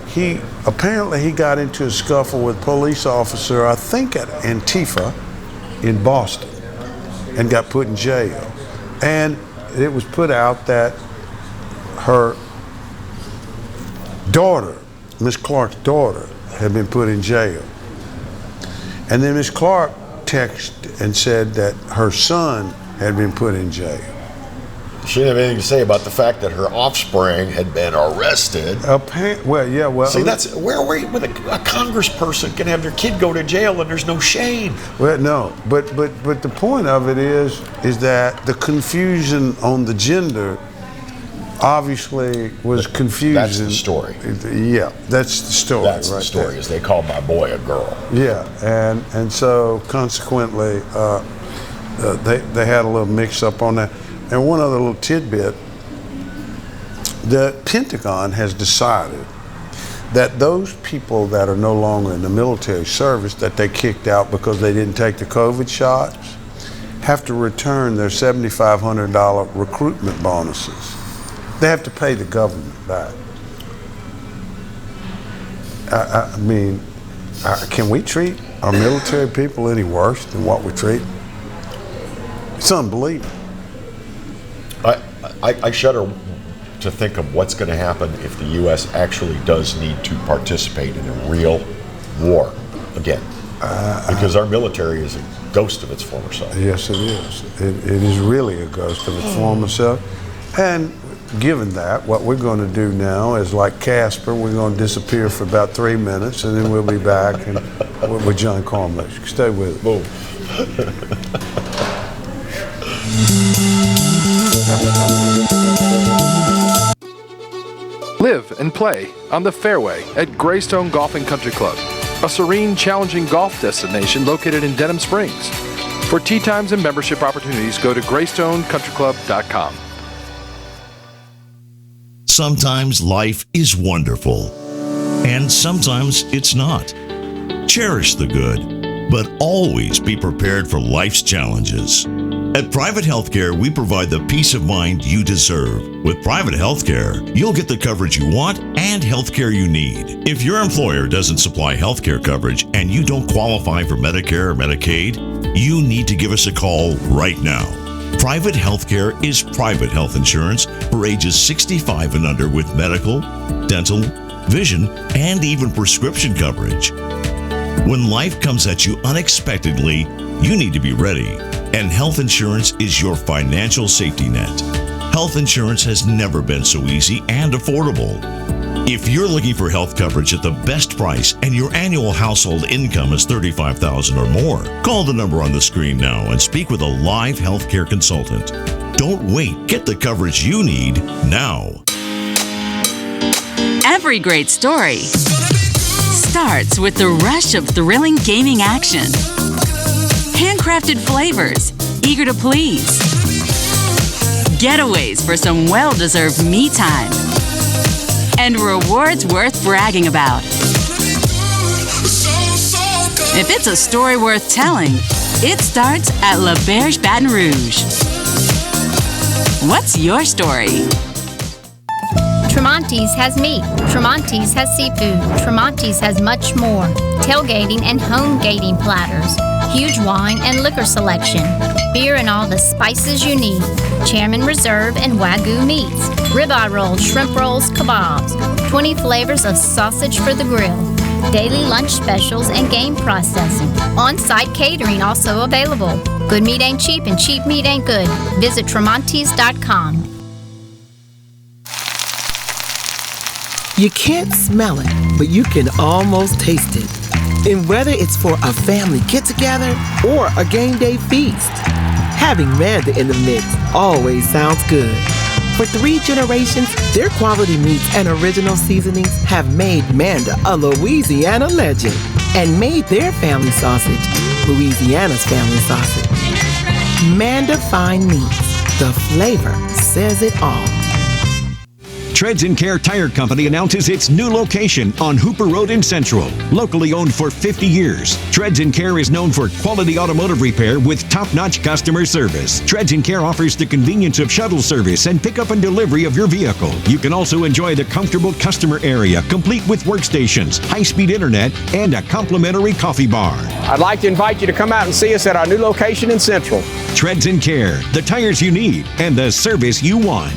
He apparently he got into a scuffle with a police officer, I think at Antifa in Boston, and got put in jail. And it was put out that her daughter, Miss Clark's daughter, had been put in jail. And then Miss Clark texted and said that her son had been put in jail. She didn't have anything to say about the fact that her offspring had been arrested. See, that's where a congressperson can have their kid go to jail and there's no shame. Well, no, but the point of it is that the confusion on the gender obviously was confusing. That's the story. Yeah, that's the story. That's the story. Is they called my boy a girl. Yeah, and so consequently, they had a little mix up on that. And one other little tidbit, the Pentagon has decided that those people that are no longer in the military service that they kicked out because they didn't take the COVID shots have to return their $7,500 recruitment bonuses. They have to pay the government back. I mean, can we treat our military people any worse than what we treat? It's unbelievable. I shudder to think of what's going to happen if the U.S. actually does need to participate in a real war again. Because our military is a ghost of its former self. Yes, it is. It is really a ghost of its former self. And given that, what we're going to do now is like Casper, we're going to disappear for about 3 minutes, and then we'll be back and with John Carmlech. Stay with us. Boom. Live and play on the fairway at Greystone Golf and Country Club, a serene, challenging golf destination located in Denham Springs. For tee times and membership opportunities, go to GreystoneCountryClub.com. Sometimes life is wonderful, and sometimes it's not. Cherish the good, but always be prepared for life's challenges. At Private Healthcare, we provide the peace of mind you deserve. With Private Healthcare, you'll get the coverage you want and healthcare you need. If your employer doesn't supply healthcare coverage and you don't qualify for Medicare or Medicaid, you need to give us a call right now. Private Healthcare is private health insurance for ages 65 and under with medical, dental, vision, and even prescription coverage. When life comes at you unexpectedly, you need to be ready. And health insurance is your financial safety net. Health insurance has never been so easy and affordable. If you're looking for health coverage at the best price and your annual household income is $35,000 or more, call the number on the screen now and speak with a live healthcare consultant. Don't wait. Get the coverage you need now. Every great story starts with the rush of thrilling gaming action. Handcrafted flavors, eager to please. Getaways for some well-deserved me time. and rewards worth bragging about. If it's a story worth telling, it starts at La Berge Baton Rouge. What's your story? Tremonti's has meat. Tremonti's has seafood. Tremonti's has much more. Tailgating and home gating platters. Huge wine and liquor selection. Beer and all the spices you need. Chairman Reserve and Wagyu meats. Ribeye rolls, shrimp rolls, kebabs. 20 flavors of sausage for the grill. Daily lunch specials and game processing. On-site catering also available. Good meat ain't cheap and cheap meat ain't good. Visit Tremonti's.com. You can't smell it, but you can almost taste it. And whether it's for a family get-together or a game day feast, having Manda in the mix always sounds good. For 3 generations, their quality meats and original seasonings have made Manda a Louisiana legend and made their family sausage Louisiana's family sausage. Manda Fine Meats. The flavor says it all. Treads & Care Tire Company announces its new location on Hooper Road in Central. Locally owned for 50 years, Treads & Care is known for quality automotive repair with top-notch customer service. Treads & Care offers the convenience of shuttle service and pickup and delivery of your vehicle. You can also enjoy the comfortable customer area, complete with workstations, high-speed internet, and a complimentary coffee bar. I'd like to invite you to come out and see us at our new location in Central. Treads & Care, the tires you need and the service you want.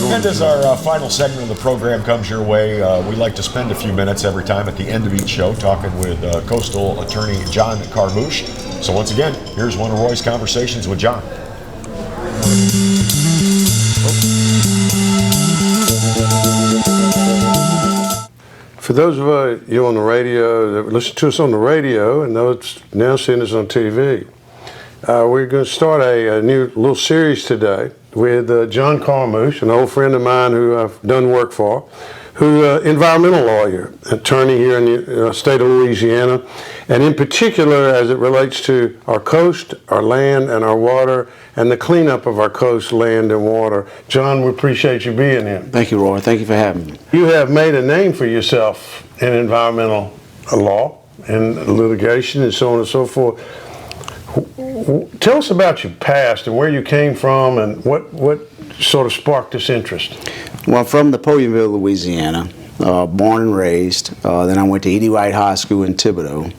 And as our final segment of the program comes your way, we like to spend a few minutes every time at the end of each show talking with coastal attorney John Carmouche. So once again, here's one of Roy's conversations with John. For those of you on the radio that listen to us on the radio and those now seeing us on TV, we're going to start a new little series today with John Carmouche, an old friend of mine who I've done work for, who's an environmental lawyer, attorney here in the state of Louisiana, and in particular as it relates to our coast, our land, and our water, and the cleanup of our coast, land, and water. John, we appreciate you being here. Thank you, Roy. Thank you for having me. You have made a name for yourself in environmental law and litigation and so on and so forth. Tell us about your past and where you came from and what sort of sparked this interest. Well, I'm from Napoleonville, Louisiana, born and raised. Then I went to E.D. White High School in Thibodaux.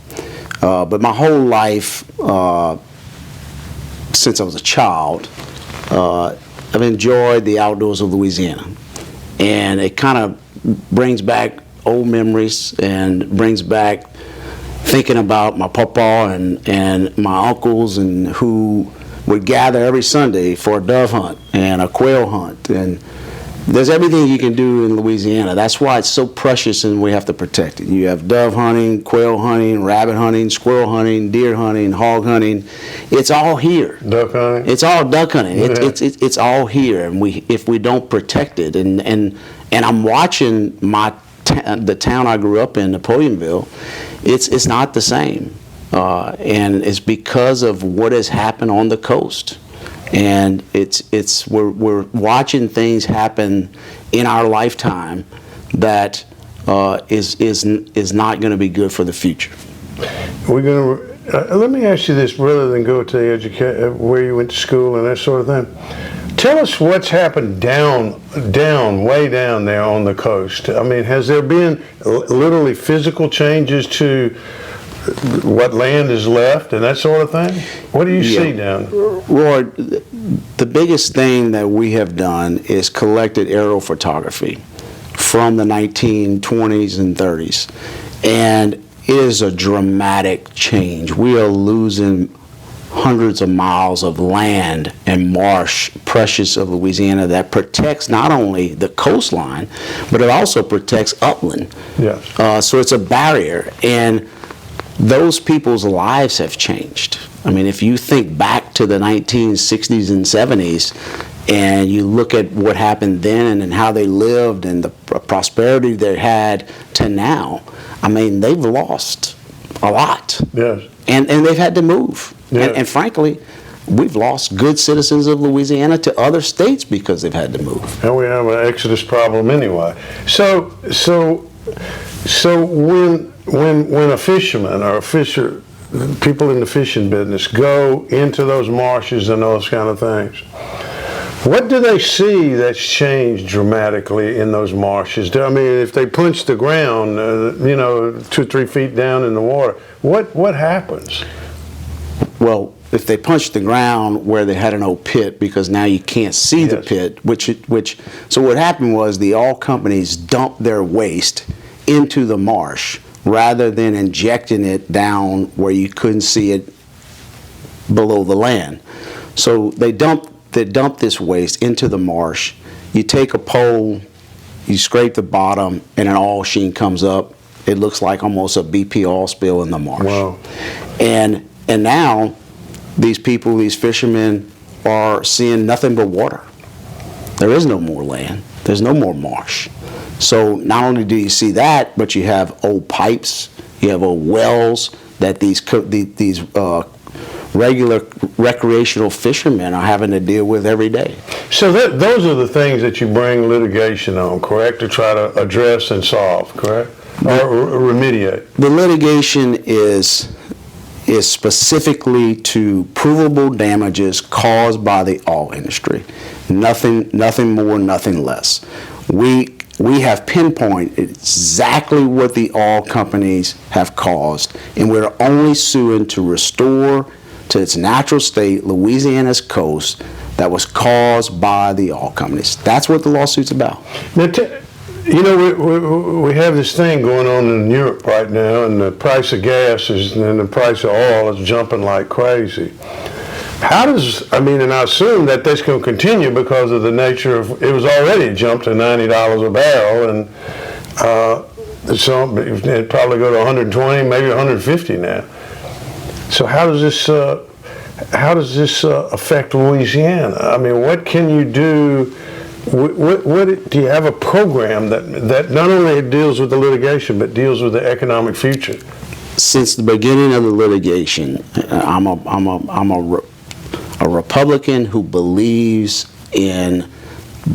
But my whole life, since I was a child, I've enjoyed the outdoors of Louisiana. And it kind of brings back old memories and brings back thinking about my papa and my uncles and who would gather every Sunday for a dove hunt and a quail hunt. And there's everything you can do in Louisiana. That's why it's so precious and we have to protect it. You have dove hunting, quail hunting, rabbit hunting, squirrel hunting, deer hunting, hog hunting. It's all here. Duck hunting? It's all duck hunting. Yeah. It's all here. And if we don't protect it, and I'm watching the town I grew up in, Napoleonville, it's not the same. And it's because of what has happened on the coast. And we're watching things happen in our lifetime that is not going to be good for the future. We're going to let me ask you this, rather than go to where you went to school and that sort of thing. Tell us what's happened way down there on the coast. I mean, has there been literally physical changes to what land is left and that sort of thing? What do you see down there? Roy, the biggest thing that we have done is collected aerial photography from the 1920s and 30s. And it is a dramatic change. We are losing hundreds of miles of land and marsh, precious of Louisiana, that protects not only the coastline, but it also protects upland. Yes. So it's a barrier. And those people's lives have changed. I mean, if you think back to the 1960s and 70s and you look at what happened then and how they lived and the prosperity they had to now, I mean, they've lost a lot. Yes. And they've had to move. Yeah. And frankly, we've lost good citizens of Louisiana to other states because they've had to move. And we have an exodus problem anyway. So when a fisherman or people in the fishing business go into those marshes and those kind of things, what do they see that's changed dramatically in those marshes? I mean, if they punch the ground, 2 or 3 feet down in the water, what happens? Well, if they punch the ground where they had an old pit, because now you can't see the pit, so what happened was the oil companies dumped their waste into the marsh rather than injecting it down where you couldn't see it below the land. So they dump this waste into the marsh. You take a pole, you scrape the bottom, and an oil sheen comes up. It looks like almost a BP oil spill in the marsh. Wow. And now these people, these fishermen, are seeing nothing but water. There is no more land. There's no more marsh. So not only do you see that, but you have old pipes, you have old wells that these regular recreational fishermen are having to deal with every day. So those are the things that you bring litigation on, correct? To try to address and solve, correct? Or remediate? The litigation is specifically to provable damages caused by the oil industry. Nothing more, nothing less. We have pinpointed exactly what the oil companies have caused, and we're only suing to restore to its natural state Louisiana's coast that was caused by the oil companies. That's what the lawsuit's about. Now, we have this thing going on in Europe right now, and the price of gas and the price of oil is jumping like crazy. And I assume that this can continue because of the nature of, it was already jumped to $90 a barrel, and so it'd probably go to 120, maybe 150 now. So how does this affect Louisiana? I mean, what can you do? What do you have a program that not only deals with the litigation but deals with the economic future? Since the beginning of the litigation, I'm a Republican who believes in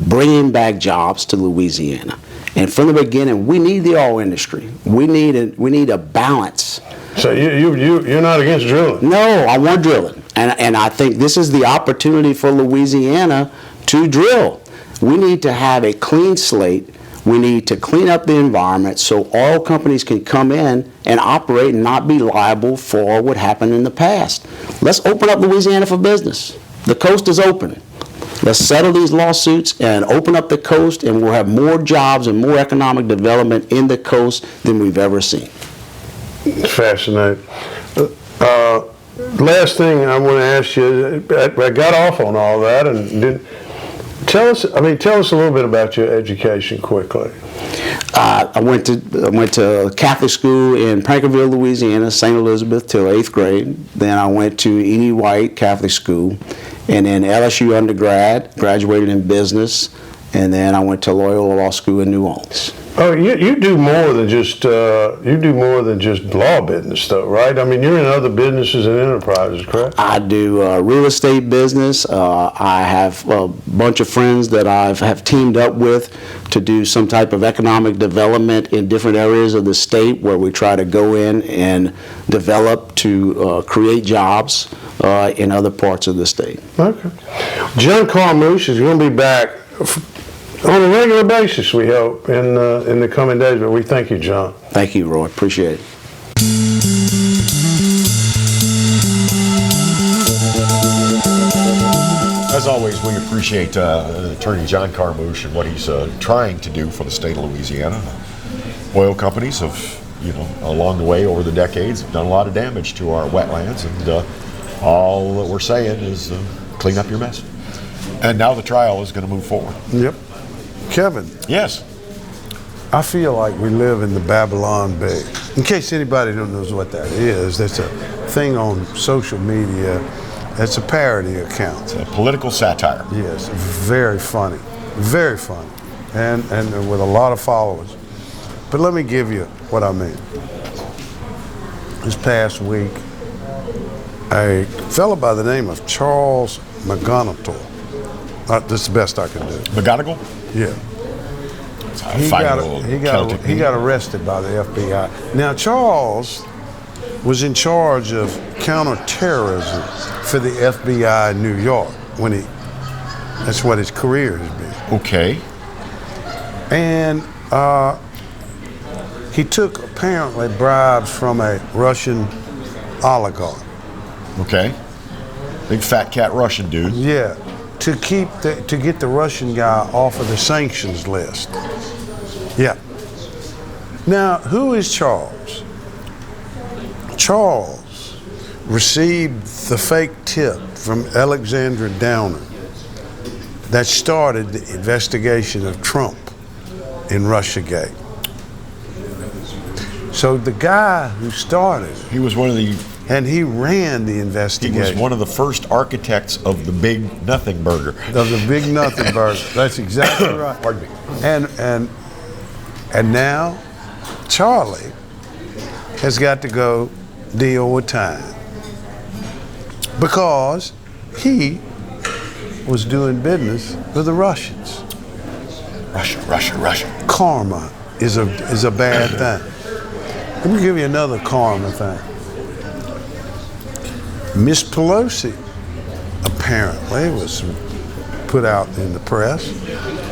bringing back jobs to Louisiana. And from the beginning, we need the oil industry. We need a balance. So you're not against drilling? No, I want drilling. And I think this is the opportunity for Louisiana to drill. We need to have a clean slate. We need to clean up the environment so oil companies can come in and operate and not be liable for what happened in the past. Let's open up Louisiana for business. The coast is open. Let's settle these lawsuits and open up the coast, and we'll have more jobs and more economic development in the coast than we've ever seen. Fascinating. Last thing I want to ask you, I got off on all that and didn't. Tell us a little bit about your education quickly. I went to Catholic school in Prankerville, Louisiana, St. Elizabeth till 8th grade. Then I went to E.D. White Catholic School, and then LSU undergrad, graduated in business, and then I went to Loyola Law School in New Orleans. Oh, you do more than just law business, though, right? I mean, you're in other businesses and enterprises, correct? I do real estate business. I have a bunch of friends that I have teamed up with to do some type of economic development in different areas of the state, where we try to go in and develop to create jobs in other parts of the state. Okay. John Carmouche is going to be back on a regular basis, we hope, in the coming days. But we thank you, John. Thank you, Roy. Appreciate it. As always, we appreciate Attorney John Carmouche and what he's trying to do for the state of Louisiana. Oil companies have, along the way over the decades, have done a lot of damage to our wetlands, and all that we're saying is clean up your mess. And now the trial is going to move forward. Yep. Kevin. Yes. I feel like we live in the Babylon Bay. In case anybody don't know what that is, that's a thing on social media. It's a parody account. It's a political satire. Yes, very funny, and with a lot of followers. But let me give you what I mean. this past week a fellow by the name of Charles McGonigal. This is the best I can do. McGonigal? Yeah. He got arrested by the FBI. Now, Charles was in charge of counterterrorism for the FBI in New York that's what his career has been. Okay. And he took apparently bribes from a Russian oligarch. Okay. Big fat cat Russian dude. Yeah. To get the Russian guy off of the sanctions list. Yeah. Now, who is Charles? Charles received the fake tip from Alexandra Downer that started the investigation of Trump in Russiagate. So the guy who started it, he was one of the, and he ran the investigation. He was one of the first architects of the Big Nothing Burger. Of the Big Nothing Burger. That's exactly right. Pardon me. And now Charlie has got to go deal with time because he was doing business with the Russians. Russia. Karma is a bad thing. Let me give you another karma thing. Miss Pelosi apparently was put out in the press.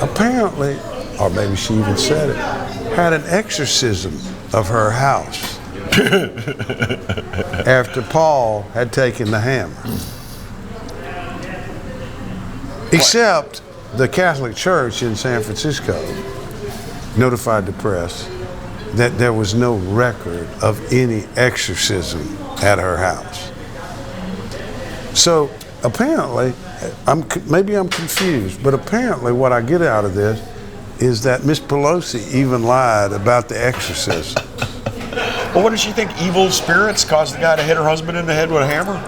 Apparently, or maybe she even said it, had an exorcism of her house after Paul had taken the hammer. Except the Catholic Church in San Francisco notified the press that there was no record of any exorcism at her house. So apparently, maybe I'm confused, but apparently what I get out of this is that Miss Pelosi even lied about the exorcism. Well, what does she think? Evil spirits caused the guy to hit her husband in the head with a hammer?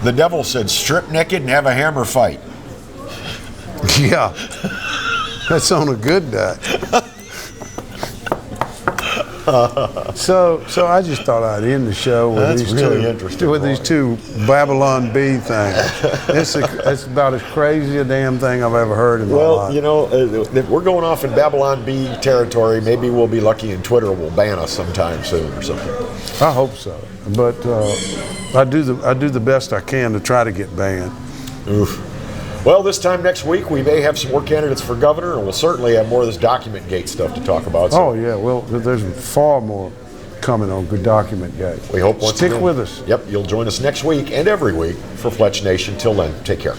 The devil said, strip naked and have a hammer fight. Yeah, that's on a good day. So I just thought I'd end the show with these two Babylon Bee things. It's about as crazy a damn thing I've ever heard in my life. Well, you know, if we're going off in Babylon Bee territory, maybe we'll be lucky and Twitter will ban us sometime soon or something. I hope so, but I do the best I can to try to get banned. Oof. Well, this time next week, we may have some more candidates for governor, and we'll certainly have more of this document gate stuff to talk about. So. Oh, yeah. Well, there's far more coming on Good Document Gate. We hope once Stick again, with us. Yep, you'll join us next week and every week for Fletch Nation. Till then, take care.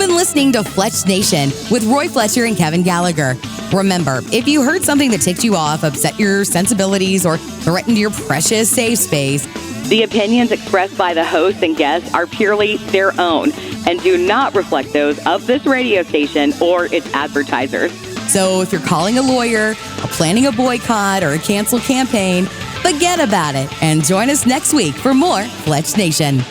Listening to Fletch Nation with Roy Fletcher and Kevin Gallagher. Remember, if you heard something that ticked you off, upset your sensibilities, or threatened your precious safe space, the opinions expressed by the hosts and guests are purely their own and do not reflect those of this radio station or its advertisers. So if you're calling a lawyer, or planning a boycott, or a cancel campaign, forget about it and join us next week for more Fletch Nation.